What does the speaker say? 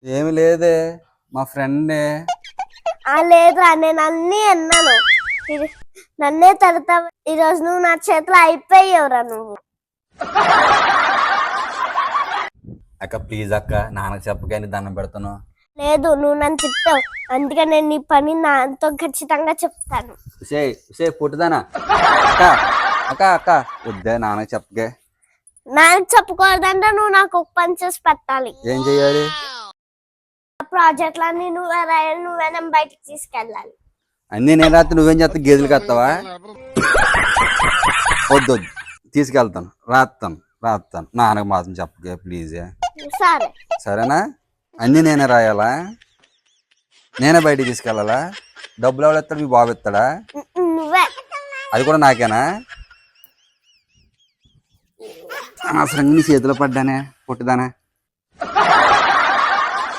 ఏమి లేదే మా ఫ్రెండే. లేదురా, నేను అన్నీ అన్నాను. నన్నే తడతా. ఈరోజు నువ్వు నా చేతిలో అయిపోయావురా నువ్వు. అక్క ప్లీజ్ అక్క, నాన్నకు చెప్పగానే దండం పెడతాను. లేదు, నువ్వు నన్ను తిట్టావు, అందుకే నేను నీ పని నాతో ఖచ్చితంగా చెప్తాను. పుట్టుదానా అక్క అక్క అక్క వద్దే, నాన్నకు చెప్పగే. నాకు చెప్పుకోవద్దంటే నువ్వు నాకు ఒక పని చేసి పెట్టాలి. ఏం చెయ్యాలి? ప్రాజెక్టులన్నీ నువ్వే రాయాలి, నువ్వే నన్ను బయటికి తీసుకెళ్ళాలి. అన్నీ నేను రాత్రి నువ్వేం చేస్తా? గేదెలు కత్తావా? వద్దు వద్దు, తీసుకెళ్తాను, రాస్తాను. నాన్నకు మాత్రం చెప్పగే ప్లీజ్. సరే సరేనా? అన్నీ నేనే రాయాలా? నేనే బయటికి తీసుకెళ్ళాలా? డబ్బులు ఎవరు ఇస్తాడు? మీ బాబు ఇస్తాడా? నువ్వే. అది కూడా నాకేనా? అసలు నీ చేతిలో పడ్డానే పుట్టుదానా.